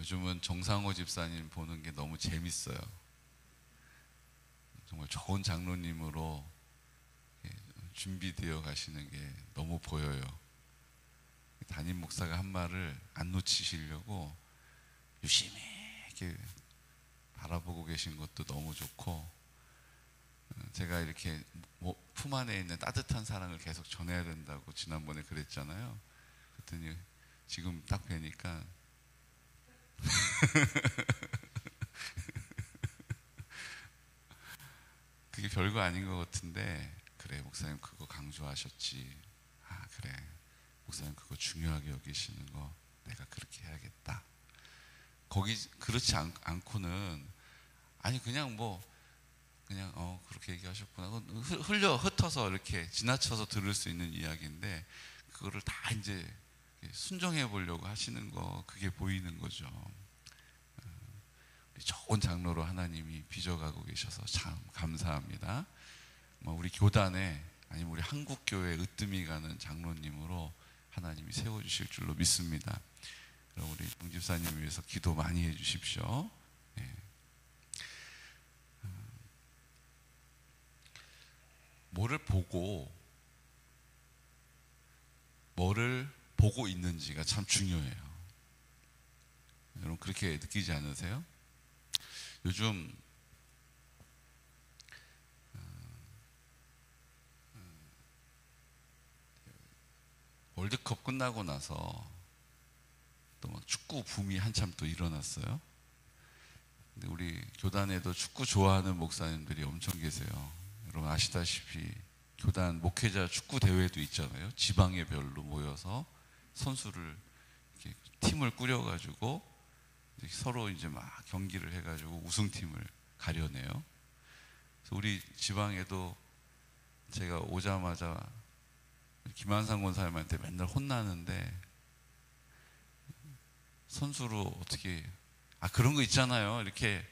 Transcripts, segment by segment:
요즘은 정상호 집사님 보는 게 너무 재밌어요. 정말 좋은 장로님으로 준비되어 가시는 게 너무 보여요. 담임 목사가 한 말을 안 놓치시려고 유심히 이렇게 바라보고 계신 것도 너무 좋고, 제가 이렇게 품 안에 있는 따뜻한 사랑을 계속 전해야 된다고 지난번에 그랬잖아요. 그랬더니 지금 딱 뵈니까 그게 별거 아닌 것 같은데, 그래 목사님 그거 강조하셨지, 아 그래 목사님 그거 중요하게 여기시는 거 내가 그렇게 해야겠다. 거기 그렇지 않고는 아니 그냥 그냥 그렇게 얘기하셨구나, 흩어서 이렇게 지나쳐서 들을 수 있는 이야기인데, 그거를 다 이제 순종해 보려고 하시는 거, 그게 보이는 거죠. 좋은 장로로 하나님이 빚어가고 계셔서 참 감사합니다. 우리 교단에, 아니면 우리 한국교회 으뜸이 가는 장로님으로 하나님이 세워주실 줄로 믿습니다. 그럼 우리 동집사님 위해서 기도 많이 해주십시오. 네. 뭐를 보고 있는지가 참 중요해요. 여러분 그렇게 느끼지 않으세요? 요즘 월드컵 끝나고 나서 또 막 축구 붐이 한참 또 일어났어요. 근데 우리 교단에도 축구 좋아하는 목사님들이 엄청 계세요. 여러분 아시다시피 교단 목회자 축구 대회도 있잖아요. 지방의 별로 모여서 선수를 이렇게 팀을 꾸려가지고 서로 이제 막 경기를 해가지고 우승팀을 가려내요. 그래서 우리 지방에도 제가 오자마자 김한상 권사님한테 맨날 혼나는데, 선수로 어떻게 그런 거 있잖아요. 이렇게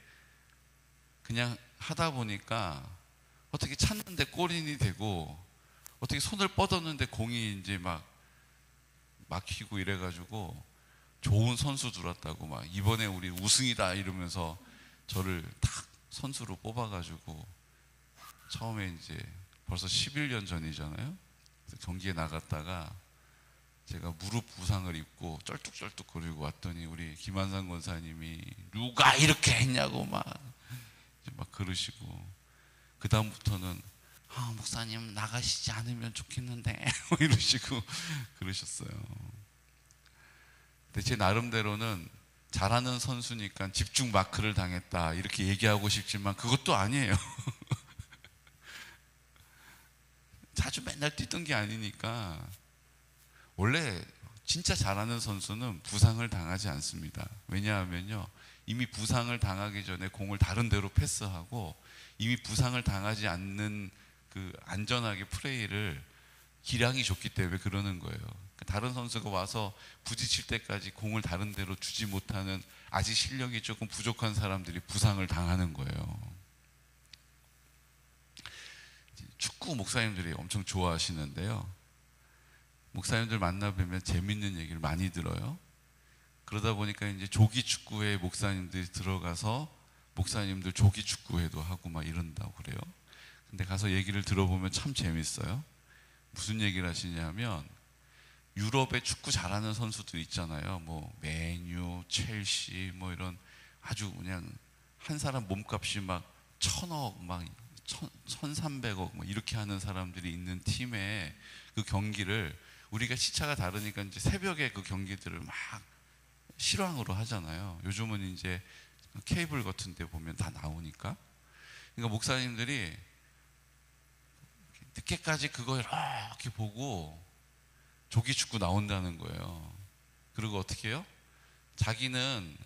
그냥 하다 보니까 어떻게 찼는데 골인이 되고, 어떻게 손을 뻗었는데 공이 이제 막 막히고 이래가지고 좋은 선수 들었다고 막 이번에 우리 우승이다 이러면서 저를 딱 선수로 뽑아가지고, 처음에 이제 벌써 11년 전이잖아요. 경기에 나갔다가 제가 무릎 부상을 입고 쩔뚝쩔뚝거리고 왔더니 우리 김한상 권사님이 누가 이렇게 했냐고 막 그러시고, 그 다음부터는 목사님 나가시지 않으면 좋겠는데 이러시고 그러셨어요. 근데 제 나름대로는 잘하는 선수니까 집중 마크를 당했다 이렇게 얘기하고 싶지만 그것도 아니에요. 자주 맨날 뛰던 게 아니니까. 원래 진짜 잘하는 선수는 부상을 당하지 않습니다. 왜냐하면요, 이미 부상을 당하기 전에 공을 다른 데로 패스하고, 이미 부상을 당하지 않는 그 안전하게 플레이를 기량이 좋기 때문에 그러는 거예요. 다른 선수가 와서 부딪힐 때까지 공을 다른 데로 주지 못하는 아직 실력이 조금 부족한 사람들이 부상을 당하는 거예요. 축구 목사님들이 엄청 좋아하시는데요, 목사님들 만나 뵈면 재밌는 얘기를 많이 들어요. 그러다 보니까 이제 조기 축구회 목사님들이 들어가서 목사님들 조기 축구회도 하고 막 이런다고 그래요. 근데 가서 얘기를 들어보면 참 재밌어요. 무슨 얘기를 하시냐면, 유럽에 축구 잘하는 선수들 있잖아요. 맨유, 첼시 이런 아주 그냥 한 사람 몸값이 막 1,000억, 막 1,300억 이렇게 하는 사람들이 있는 팀의 그 경기를, 우리가 시차가 다르니까 이제 새벽에 그 경기들을 막 실황으로 하잖아요. 요즘은 이제 케이블 같은 데 보면 다 나오니까. 그러니까 목사님들이 늦게까지 그거 이렇게 보고 조기 축구 나온다는 거예요. 그리고 어떻게 해요? 자기는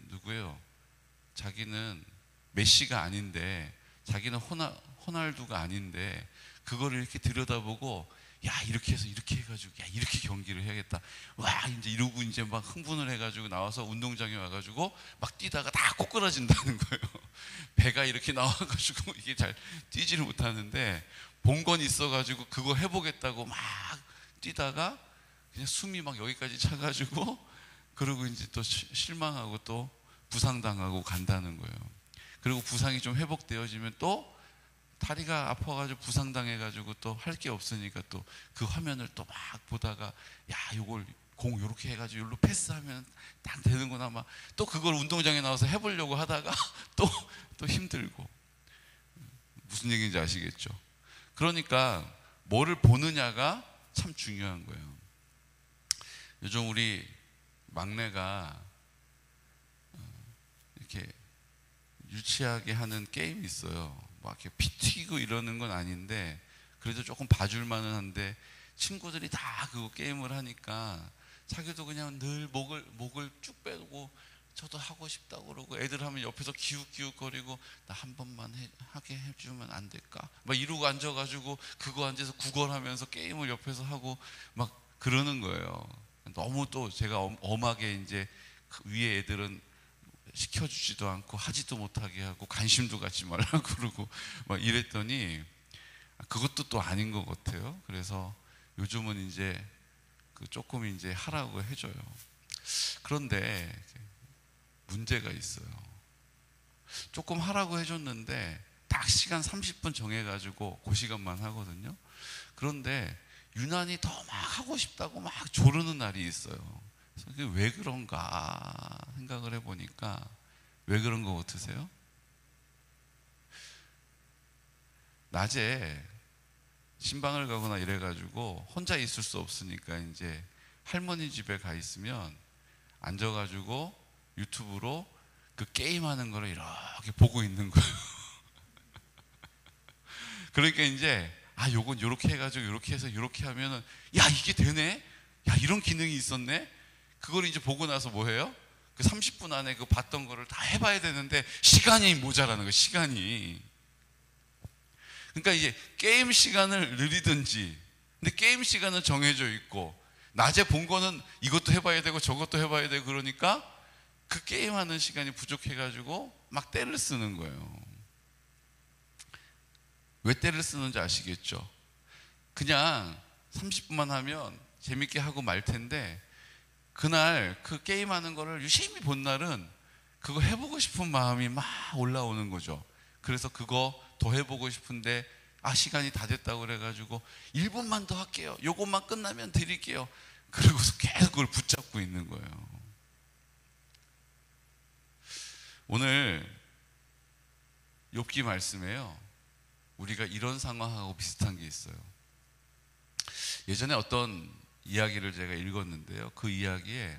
누구예요? 자기는 메시가 아닌데, 자기는 호날두가 아닌데, 그거를 이렇게 들여다보고, 야 이렇게 해서 이렇게 해가지고 야 이렇게 경기를 해야겠다, 와 이제 이러고 이제 막 흥분을 해가지고 나와서 운동장에 와가지고 막 뛰다가 다 꼬꾸라진다는 거예요. 배가 이렇게 나와가지고 이게 잘 뛰지를 못하는데, 본 건 있어가지고 그거 해보겠다고 막 뛰다가 그냥 숨이 막 여기까지 차가지고 그러고 이제 또 실망하고 또 부상당하고 간다는 거예요. 그리고 부상이 좀 회복되어지면 또 다리가 아파가지고 부상당해가지고 또 할 게 없으니까 또 그 화면을 또 막 보다가 야 이걸 공 요렇게 해가지고 여기로 패스하면 딱 되는구나 막 또 그걸 운동장에 나와서 해보려고 하다가 또 힘들고. 무슨 얘기인지 아시겠죠? 그러니까 뭐를 보느냐가 참 중요한 거예요. 요즘 우리 막내가 이렇게 유치하게 하는 게임이 있어요. 막 이렇게 피 튀기고 이러는 건 아닌데 그래도 조금 봐줄 만은 한데 친구들이 다 그거 게임을 하니까 자기도 그냥 늘 목을 쭉 빼고 저도 하고 싶다고 그러고 애들 하면 옆에서 기웃기웃거리고 나 한 번만 하게 해주면 안 될까? 막 이러고 앉아가지고 그거 앉아서 구걸하면서 게임을 옆에서 하고 막 그러는 거예요. 너무 또 제가 엄하게 이제 위에 애들은 시켜주지도 않고 하지도 못하게 하고 관심도 갖지 말라고 그러고 막 이랬더니 그것도 또 아닌 것 같아요. 그래서 요즘은 이제 조금 이제 하라고 해줘요. 그런데 문제가 있어요. 조금 하라고 해줬는데 딱 시간 30분 정해가지고 그 시간만 하거든요. 그런데 유난히 더 막 하고 싶다고 막 조르는 날이 있어요. 그래서 그게 왜 그런가 생각을 해보니까 왜 그런 거 같으세요? 낮에 신방을 가거나 이래가지고 혼자 있을 수 없으니까 이제 할머니 집에 가 있으면 앉아가지고 유튜브로 그 게임하는 거를 이렇게 보고 있는 거예요. 그러니까 이제 요건 요렇게 해가지고 요렇게 해서 요렇게 하면은 야 이게 되네? 야 이런 기능이 있었네? 그걸 이제 보고 나서 뭐 해요? 그 30분 안에 그 봤던 거를 다 해봐야 되는데 시간이 모자라는 거예요. 시간이. 그러니까 이제 게임 시간을 늘리든지, 근데 게임 시간은 정해져 있고 낮에 본 거는 이것도 해봐야 되고 저것도 해봐야 되고 그러니까 그 게임하는 시간이 부족해가지고 막 떼를 쓰는 거예요. 왜 떼를 쓰는지 아시겠죠? 그냥 30분만 하면 재밌게 하고 말 텐데 그날 그 게임하는 거를 유심히 본 날은 그거 해보고 싶은 마음이 막 올라오는 거죠. 그래서 그거 더 해보고 싶은데 시간이 다 됐다고 그래가지고 1분만 더 할게요. 요것만 끝나면 드릴게요. 그러고서 계속 그걸 붙잡고 있는 거예요. 오늘 욥기 말씀에요. 우리가 이런 상황하고 비슷한 게 있어요. 예전에 어떤 이야기를 제가 읽었는데요. 그 이야기에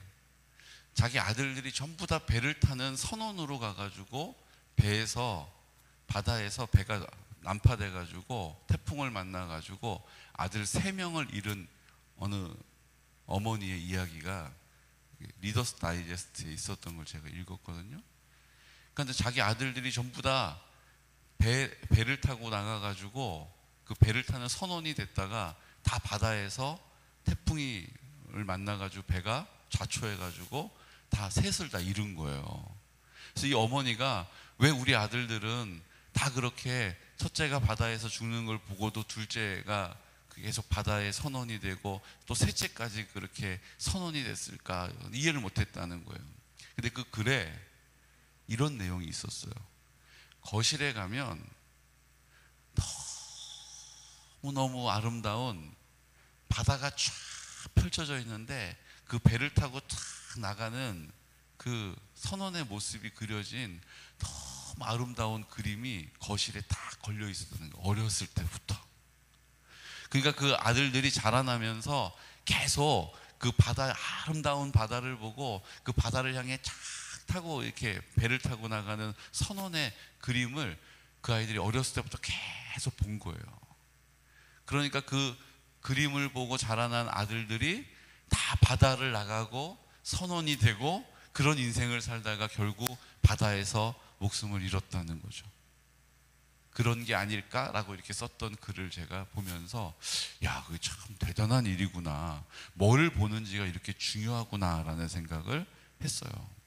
자기 아들들이 전부 다 배를 타는 선원으로 가가지고 바다에서 배가 난파돼가지고 태풍을 만나가지고 아들 3명을 잃은 어느 어머니의 이야기가 리더스 다이제스트에 있었던 걸 제가 읽었거든요. 그런데 자기 아들들이 전부 다 배를 타고 나가가지고 그 배를 타는 선원이 됐다가 다 바다에서 태풍을 만나가지고 배가 좌초해가지고 다 셋을 다 잃은 거예요. 그래서 이 어머니가 왜 우리 아들들은 다 그렇게 첫째가 바다에서 죽는 걸 보고도 둘째가 계속 바다의 선원이 되고 또 셋째까지 그렇게 선원이 됐을까 이해를 못했다는 거예요. 근데 그 글에 이런 내용이 있었어요. 거실에 가면 너무너무 아름다운 바다가 쫙 펼쳐져 있는데 그 배를 타고 탁 나가는 그 선원의 모습이 그려진 너무 아름다운 그림이 거실에 딱 걸려 있었다는 거예요. 어렸을 때부터. 그러니까 그 아들들이 자라나면서 계속 그 아름다운 바다를 보고 그 바다를 향해 쫙 타고 이렇게 배를 타고 나가는 선원의 그림을 그 아이들이 어렸을 때부터 계속 본 거예요. 그러니까 그 그림을 보고 자라난 아들들이 다 바다를 나가고 선원이 되고 그런 인생을 살다가 결국 바다에서 목숨을 잃었다는 거죠. 그런 게 아닐까라고 이렇게 썼던 글을 제가 보면서 그게 참 대단한 일이구나. 뭘 보는지가 이렇게 중요하구나라는 생각을 했어요.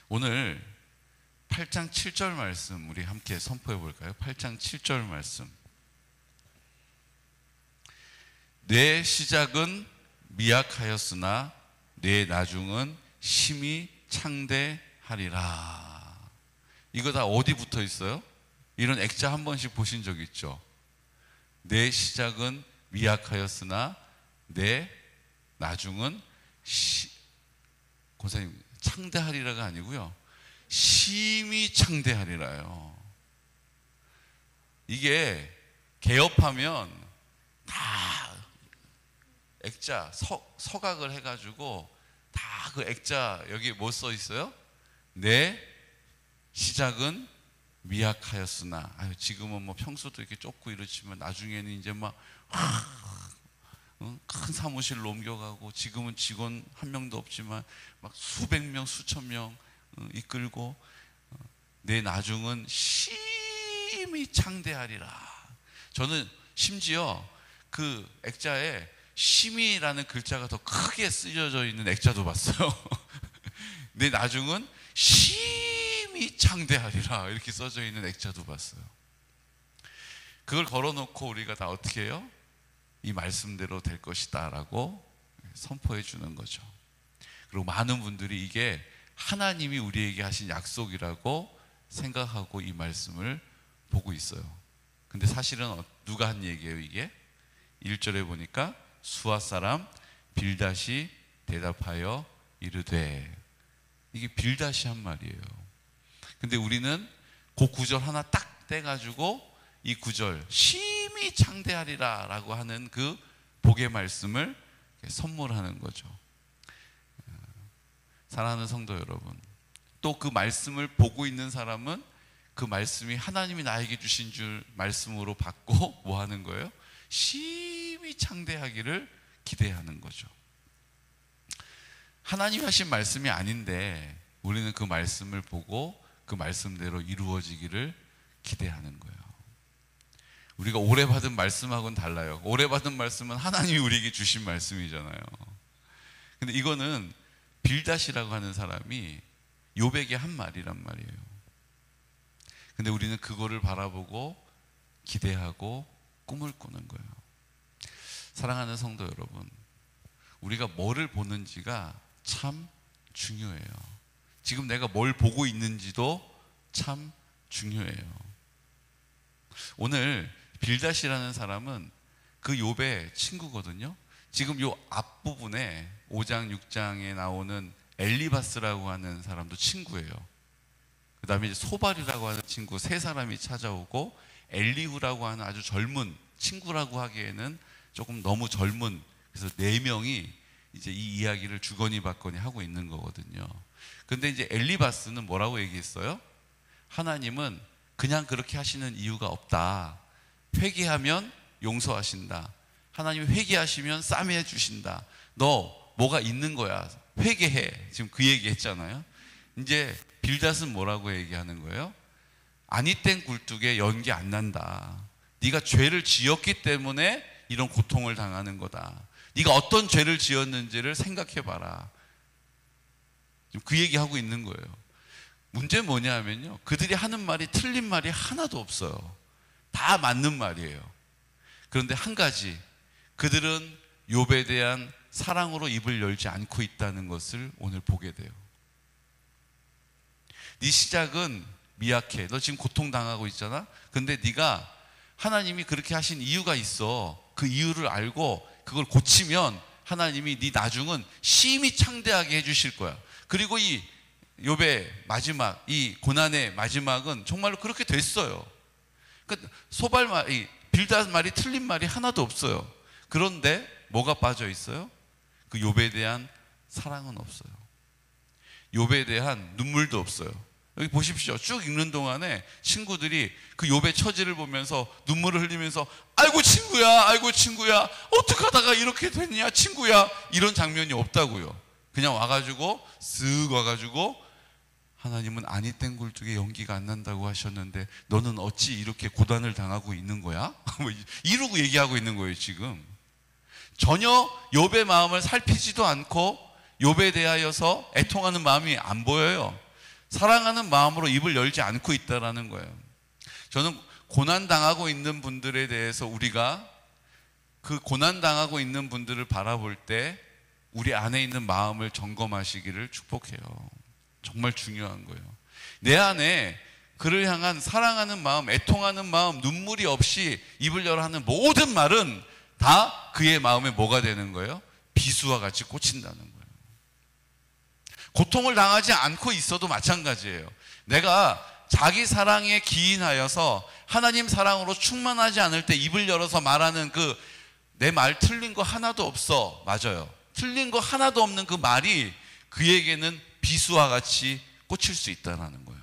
오늘 8장 7절 말씀 우리 함께 선포해 볼까요? 8장 7절 말씀. 내 시작은 미약하였으나 내 나중은 심히 창대하리라. 이거 다 어디 붙어 있어요? 이런 액자 한 번씩 보신 적 있죠? 내 시작은 미약하였으나 내 나중은 권사님, 창대하리라가 아니고요, 심히 창대하리라요. 이게 개업하면 다 액자 서각을 해가지고 다 그 액자 여기 뭐 써 있어요? 내 시작은 미약하였으나. 지금은 뭐 평소도 이렇게 좁고 이렇지만 나중에는 이제 막 큰 사무실로 옮겨가고, 지금은 직원 한 명도 없지만 막 수백 명 수천 명 이끌고, 내 나중은 심히 창대하리라. 저는 심지어 그 액자에 심히라는 글자가 더 크게 쓰여져 있는 액자도 봤어요. 내 나중은 심히 창대하리라 이렇게 써져 있는 액자도 봤어요. 그걸 걸어놓고 우리가 다 어떻게 해요? 이 말씀대로 될 것이다 라고 선포해 주는 거죠. 그리고 많은 분들이 이게 하나님이 우리에게 하신 약속이라고 생각하고 이 말씀을 보고 있어요. 근데 사실은 누가 한 얘기예요? 이게 1절에 보니까 수아 사람 빌닷이 대답하여 이르되, 이게 빌닷이 한 말이에요. 근데 우리는 그 구절 하나 딱 떼가지고 이 구절 심히 창대하리라 라고 하는 그 복의 말씀을 선물하는 거죠. 사랑하는 성도 여러분, 또 그 말씀을 보고 있는 사람은 그 말씀이 하나님이 나에게 주신 줄 말씀으로 받고 뭐 하는 거예요? 심히 창대하기를 기대하는 거죠. 하나님이 하신 말씀이 아닌데 우리는 그 말씀을 보고 그 말씀대로 이루어지기를 기대하는 거예요. 우리가 오래 받은 말씀하고는 달라요. 오래 받은 말씀은 하나님이 우리에게 주신 말씀이잖아요. 근데 이거는 빌닷이라고 하는 사람이 욥에게 한 말이란 말이에요. 근데 우리는 그거를 바라보고 기대하고 꿈을 꾸는 거예요. 사랑하는 성도 여러분, 우리가 뭐를 보는지가 참 중요해요. 지금 내가 뭘 보고 있는지도 참 중요해요. 오늘 빌닷이라는 사람은 그 욥의 친구거든요. 지금 요 앞부분에 5장 6장에 나오는 엘리바스라고 하는 사람도 친구예요. 그 다음에 소발이라고 하는 친구 세 사람이 찾아오고, 엘리후라고 하는 아주 젊은, 친구라고 하기에는 조금 너무 젊은, 그래서 네 명이 이제 이 이야기를 주거니 받거니 하고 있는 거거든요. 근데 이제 엘리바스는 뭐라고 얘기했어요? 하나님은 그냥 그렇게 하시는 이유가 없다. 회개하면 용서하신다. 하나님이 회개하시면 싸매해 주신다. 너 뭐가 있는 거야. 회개해. 지금 그 얘기 했잖아요. 이제 빌닷은 뭐라고 얘기하는 거예요? 아니 땐 굴뚝에 연기 안 난다. 네가 죄를 지었기 때문에 이런 고통을 당하는 거다. 네가 어떤 죄를 지었는지를 생각해 봐라. 지금 그 얘기하고 있는 거예요. 문제는 뭐냐 하면요, 그들이 하는 말이 틀린 말이 하나도 없어요. 다 맞는 말이에요. 그런데 한 가지, 그들은 욥에 대한 사랑으로 입을 열지 않고 있다는 것을 오늘 보게 돼요. 네 시작은 미약해. 너 지금 고통당하고 있잖아. 근데 네가 하나님이 그렇게 하신 이유가 있어. 그 이유를 알고 그걸 고치면 하나님이 네 나중은 심히 창대하게 해주실 거야. 그리고 이 욥의 마지막, 이 고난의 마지막은 정말로 그렇게 됐어요. 그러니까 소발 말이, 빌닷 말이 틀린 말이 하나도 없어요. 그런데 뭐가 빠져 있어요? 그 욥에 대한 사랑은 없어요. 욥에 대한 눈물도 없어요. 여기 보십시오. 쭉 읽는 동안에 친구들이 그 욥의 처지를 보면서 눈물을 흘리면서 아이고 친구야, 아이고 친구야, 어떻게 하다가 이렇게 됐냐 친구야, 이런 장면이 없다고요. 그냥 와가지고 쓱 와가지고 하나님은 아니 땐 굴뚝에 연기가 안 난다고 하셨는데 너는 어찌 이렇게 고단을 당하고 있는 거야? 이러고 얘기하고 있는 거예요. 지금 전혀 욥의 마음을 살피지도 않고 욥에 대하여서 애통하는 마음이 안 보여요. 사랑하는 마음으로 입을 열지 않고 있다라는 거예요. 저는 고난당하고 있는 분들에 대해서 우리가 그 고난당하고 있는 분들을 바라볼 때 우리 안에 있는 마음을 점검하시기를 축복해요. 정말 중요한 거예요. 내 안에 그를 향한 사랑하는 마음, 애통하는 마음, 눈물이 없이 입을 열어 하는 모든 말은 다 그의 마음에 뭐가 되는 거예요? 비수와 같이 꽂힌다는 거예요. 고통을 당하지 않고 있어도 마찬가지예요. 내가 자기 사랑에 기인하여서 하나님 사랑으로 충만하지 않을 때 입을 열어서 말하는 그 내 말 틀린 거 하나도 없어. 맞아요. 틀린 거 하나도 없는 그 말이 그에게는 비수와 같이 꽂힐 수 있다는 거예요.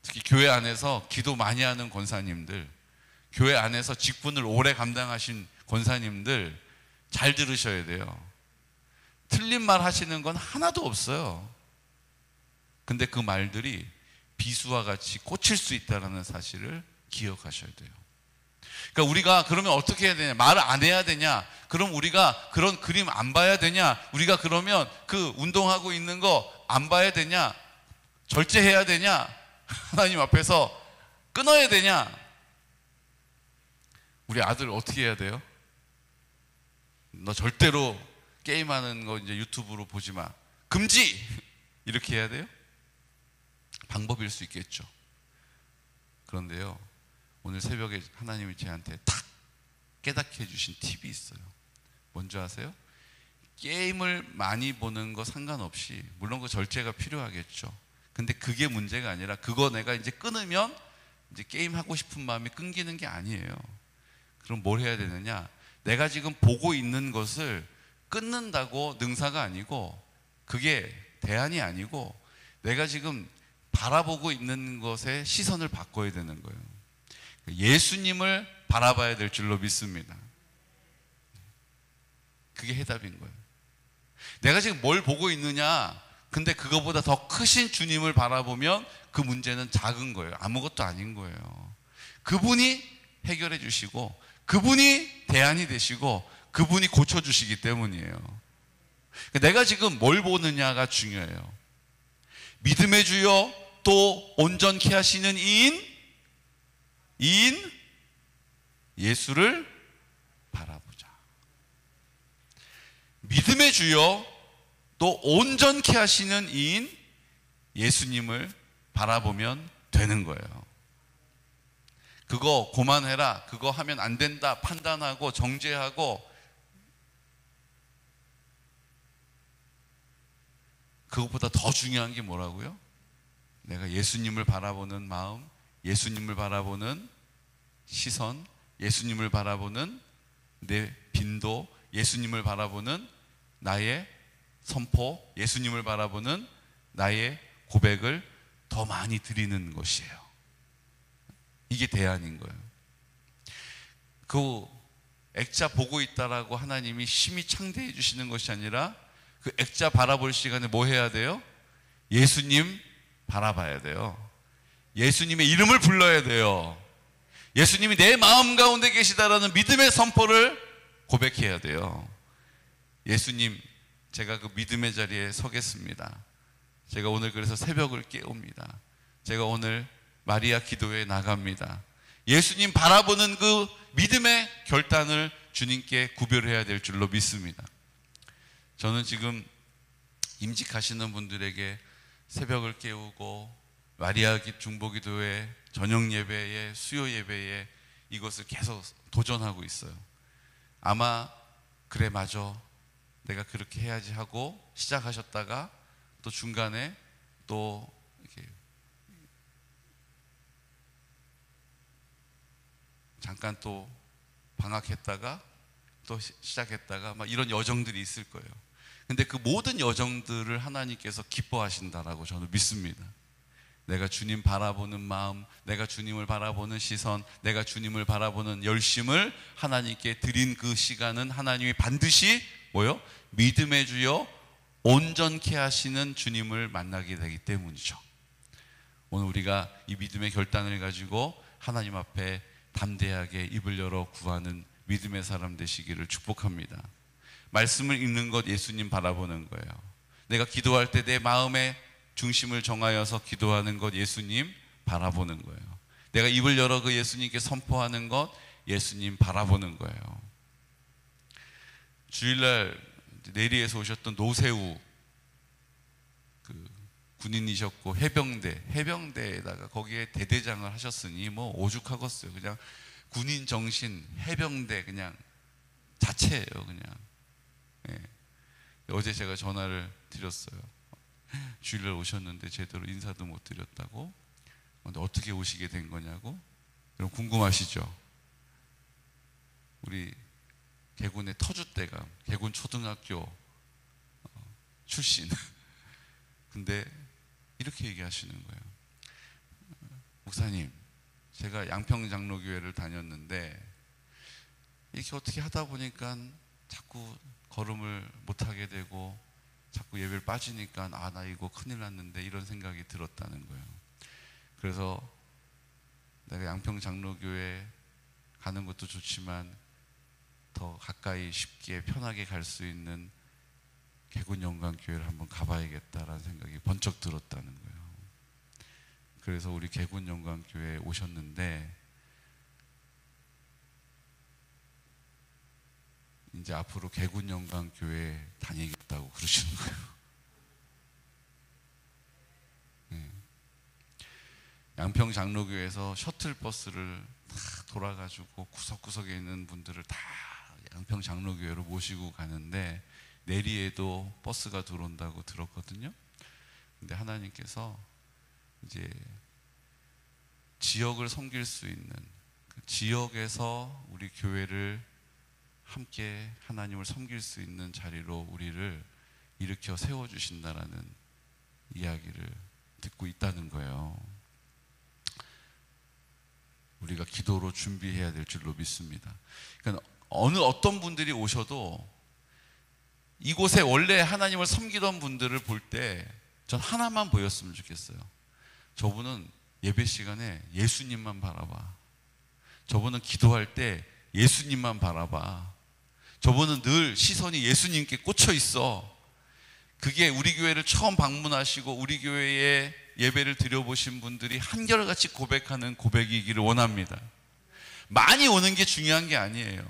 특히 교회 안에서 기도 많이 하는 권사님들, 교회 안에서 직분을 오래 감당하신 권사님들 잘 들으셔야 돼요. 틀린 말 하시는 건 하나도 없어요. 근데 그 말들이 비수와 같이 꽂힐 수 있다는 사실을 기억하셔야 돼요. 그러니까 우리가 그러면 어떻게 해야 되냐? 말을 안 해야 되냐? 그럼 우리가 그런 그림 안 봐야 되냐? 우리가 그러면 그 운동하고 있는 거 안 봐야 되냐? 절제해야 되냐? 하나님 앞에서 끊어야 되냐? 우리 아들 어떻게 해야 돼요? 너 절대로 게임하는 거 이제 유튜브로 보지 마. 금지! 이렇게 해야 돼요? 방법일 수 있겠죠. 그런데요, 오늘 새벽에 하나님이 저한테 탁 깨닫게 해주신 팁이 있어요. 뭔지 아세요? 게임을 많이 보는 거 상관없이, 물론 그 절제가 필요하겠죠. 근데 그게 문제가 아니라, 그거 내가 이제 끊으면 이제 게임 하고 싶은 마음이 끊기는 게 아니에요. 그럼 뭘 해야 되느냐? 내가 지금 보고 있는 것을 끊는다고 능사가 아니고, 그게 대안이 아니고, 내가 지금 바라보고 있는 것에 시선을 바꿔야 되는 거예요. 예수님을 바라봐야 될 줄로 믿습니다. 그게 해답인 거예요. 내가 지금 뭘 보고 있느냐, 근데 그거보다 더 크신 주님을 바라보면 그 문제는 작은 거예요. 아무것도 아닌 거예요. 그분이 해결해 주시고, 그분이 대안이 되시고, 그분이 고쳐주시기 때문이에요. 내가 지금 뭘 보느냐가 중요해요. 믿음의 주여 또 온전케 하시는 이인 예수를 바라보자. 믿음의 주여 또 온전케 하시는 이인 예수님을 바라보면 되는 거예요. 그거 고만해라, 그거 하면 안 된다 판단하고 정죄하고, 그것보다 더 중요한 게 뭐라고요? 내가 예수님을 바라보는 마음, 예수님을 바라보는 시선, 예수님을 바라보는 내 빈도, 예수님을 바라보는 나의 선포, 예수님을 바라보는 나의 고백을 더 많이 드리는 것이에요. 이게 대안인 거예요. 그 액자 보고 있다라고 하나님이 심히 창대해 주시는 것이 아니라, 그 액자 바라볼 시간에 뭐 해야 돼요? 예수님 바라봐야 돼요. 예수님의 이름을 불러야 돼요. 예수님이 내 마음 가운데 계시다라는 믿음의 선포를 고백해야 돼요. 예수님, 제가 그 믿음의 자리에 서겠습니다. 제가 오늘 그래서 새벽을 깨웁니다. 제가 오늘 마리아 기도에 나갑니다. 예수님 바라보는 그 믿음의 결단을 주님께 구별해야 될 줄로 믿습니다. 저는 지금 임직하시는 분들에게 새벽을 깨우고 마리아 중보기도회, 저녁 예배에, 수요 예배에 이것을 계속 도전하고 있어요. 아마 그래 맞아, 내가 그렇게 해야지 하고 시작하셨다가 또 중간에 또 이렇게 잠깐 또 방학했다가 또 시작했다가 막 이런 여정들이 있을 거예요. 근데 그 모든 여정들을 하나님께서 기뻐하신다라고 저는 믿습니다. 내가 주님 바라보는 마음, 내가 주님을 바라보는 시선, 내가 주님을 바라보는 열심을 하나님께 드린 그 시간은 하나님이 반드시 뭐요? 믿음의 주여 온전케 하시는 주님을 만나게 되기 때문이죠. 오늘 우리가 이 믿음의 결단을 가지고 하나님 앞에 담대하게 입을 열어 구하는 믿음의 사람 되시기를 축복합니다. 말씀을 읽는 것 예수님 바라보는 거예요. 내가 기도할 때 내 마음의 중심을 정하여서 기도하는 것 예수님 바라보는 거예요. 내가 입을 열어 그 예수님께 선포하는 것 예수님 바라보는 거예요. 주일날 내리에서 오셨던 노세우 그 군인이셨고 해병대에다가 거기에 대대장을 하셨으니 뭐 오죽하겠어요. 그냥 군인 정신, 해병대 그냥 자체예요. 그냥. 예. 어제 제가 전화를 드렸어요. 주일날 오셨는데 제대로 인사도 못 드렸다고. 근데 어떻게 오시게 된 거냐고. 여러분 궁금하시죠? 우리 개군의 터줏대감, 개군 초등학교 출신. 근데 이렇게 얘기하시는 거예요. 목사님, 제가 양평장로교회를 다녔는데 이렇게 어떻게 하다 보니까 자꾸 걸음을 못하게 되고 자꾸 예배를 빠지니까 나 이거 큰일 났는데 이런 생각이 들었다는 거예요. 그래서 내가 양평장로교회 가는 것도 좋지만 더 가까이 쉽게 편하게 갈 수 있는 개군영광교회를 한번 가봐야겠다라는 생각이 번쩍 들었다는 거예요. 그래서 우리 개군영광교회에 오셨는데 이제 앞으로 개군영광교회 다니겠다고 그러시는 거예요. 네. 양평장로교회에서 셔틀버스를 다 돌아가지고 구석구석에 있는 분들을 다 양평장로교회로 모시고 가는데 내리에도 버스가 들어온다고 들었거든요. 근데 하나님께서 이제 지역을 섬길 수 있는 그 지역에서 우리 교회를 함께 하나님을 섬길 수 있는 자리로 우리를 일으켜 세워주신다라는 이야기를 듣고 있다는 거예요. 우리가 기도로 준비해야 될 줄로 믿습니다. 그러니까 어떤 분들이 오셔도 이곳에 원래 하나님을 섬기던 분들을 볼 때 전 하나만 보였으면 좋겠어요. 저분은 예배 시간에 예수님만 바라봐. 저분은 기도할 때 예수님만 바라봐. 저분은 늘 시선이 예수님께 꽂혀 있어. 그게 우리 교회를 처음 방문하시고 우리 교회에 예배를 드려보신 분들이 한결같이 고백하는 고백이기를 원합니다. 많이 오는 게 중요한 게 아니에요.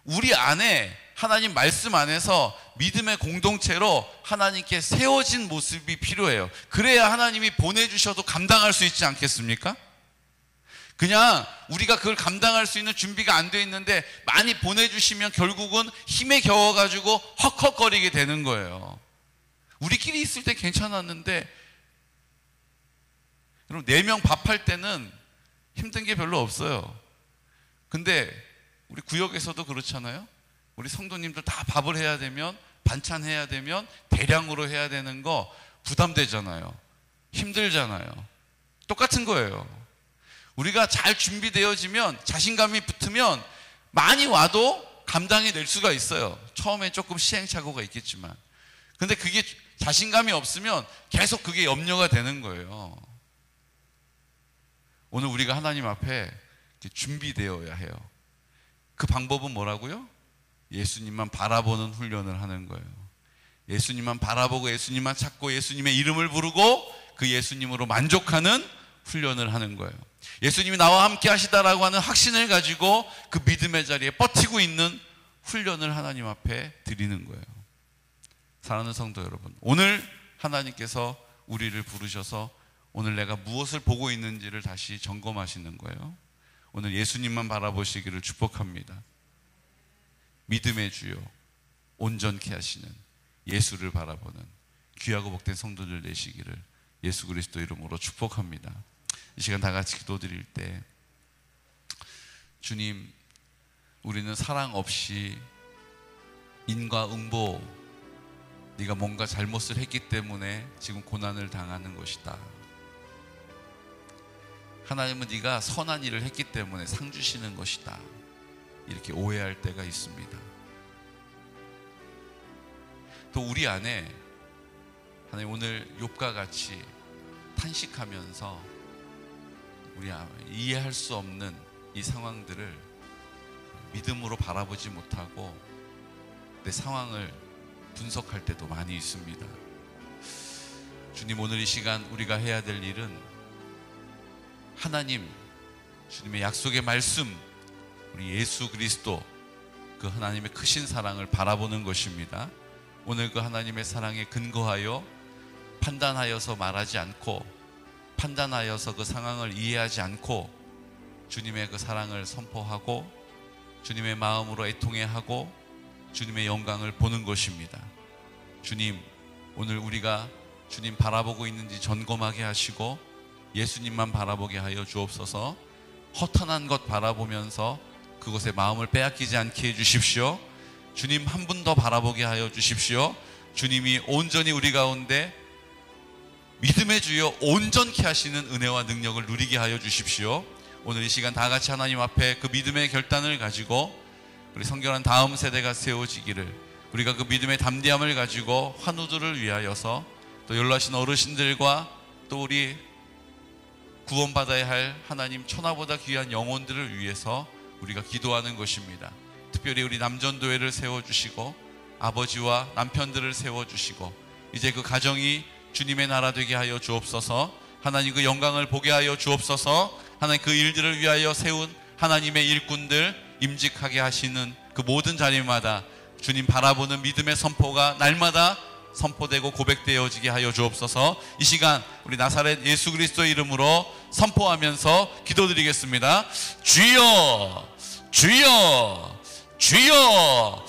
우리 안에 하나님 말씀 안에서 믿음의 공동체로 하나님께 세워진 모습이 필요해요. 그래야 하나님이 보내주셔도 감당할 수 있지 않겠습니까? 그냥 우리가 그걸 감당할 수 있는 준비가 안 돼 있는데 많이 보내주시면 결국은 힘에 겨워가지고 헉헉거리게 되는 거예요. 우리끼리 있을 때 괜찮았는데 여러분 4명 밥할 때는 힘든 게 별로 없어요. 근데 우리 구역에서도 그렇잖아요. 우리 성도님들 다 밥을 해야 되면 반찬 해야 되면 대량으로 해야 되는 거 부담되잖아요. 힘들잖아요. 똑같은 거예요. 우리가 잘 준비되어지면 자신감이 붙으면 많이 와도 감당해낼 수가 있어요. 처음에 조금 시행착오가 있겠지만. 근데 그게 자신감이 없으면 계속 그게 염려가 되는 거예요. 오늘 우리가 하나님 앞에 준비되어야 해요. 그 방법은 뭐라고요? 예수님만 바라보는 훈련을 하는 거예요. 예수님만 바라보고 예수님만 찾고 예수님의 이름을 부르고 그 예수님으로 만족하는 훈련을 하는 거예요. 예수님이 나와 함께 하시다라고 하는 확신을 가지고 그 믿음의 자리에 버티고 있는 훈련을 하나님 앞에 드리는 거예요. 사랑하는 성도 여러분, 오늘 하나님께서 우리를 부르셔서 오늘 내가 무엇을 보고 있는지를 다시 점검하시는 거예요. 오늘 예수님만 바라보시기를 축복합니다. 믿음의 주요 온전케 하시는 예수를 바라보는 귀하고 복된 성도들 되시기를 예수 그리스도 이름으로 축복합니다. 이 시간 다 같이 기도드릴 때 주님, 우리는 사랑 없이 인과응보 네가 뭔가 잘못을 했기 때문에 지금 고난을 당하는 것이다. 하나님은 네가 선한 일을 했기 때문에 상 주시는 것이다. 이렇게 오해할 때가 있습니다. 또 우리 안에 하나님 오늘 욥과 같이 탄식하면서 우리 이해할 수 없는 이 상황들을 믿음으로 바라보지 못하고 내 상황을 분석할 때도 많이 있습니다. 주님, 오늘 이 시간 우리가 해야 될 일은 하나님, 주님의 약속의 말씀, 우리 예수 그리스도 그 하나님의 크신 사랑을 바라보는 것입니다. 오늘 그 하나님의 사랑에 근거하여 판단하여서 말하지 않고, 판단하여서 그 상황을 이해하지 않고 주님의 그 사랑을 선포하고 주님의 마음으로 애통해하고 주님의 영광을 보는 것입니다. 주님, 오늘 우리가 주님 바라보고 있는지 점검하게 하시고 예수님만 바라보게 하여 주옵소서. 허탄한 것 바라보면서 그것에 마음을 빼앗기지 않게 해주십시오. 주님 한 분 더 바라보게 하여 주십시오. 주님이 온전히 우리 가운데 믿음의 주여 온전케 하시는 은혜와 능력을 누리게 하여 주십시오. 오늘 이 시간 다 같이 하나님 앞에 그 믿음의 결단을 가지고 우리 성결한 다음 세대가 세워지기를, 우리가 그 믿음의 담대함을 가지고 환우들을 위하여서, 또 연로하신 어르신들과 또 우리 구원받아야 할 하나님 천하보다 귀한 영혼들을 위해서 우리가 기도하는 것입니다. 특별히 우리 남전도회를 세워주시고 아버지와 남편들을 세워주시고 이제 그 가정이 주님의 나라 되게 하여 주옵소서. 하나님 그 영광을 보게 하여 주옵소서. 하나님 그 일들을 위하여 세운 하나님의 일꾼들 임직하게 하시는 그 모든 자리마다 주님 바라보는 믿음의 선포가 날마다 선포되고 고백되어지게 하여 주옵소서. 이 시간 우리 나사렛 예수 그리스도의 이름으로 선포하면서 기도드리겠습니다. 주여, 주여, 주여.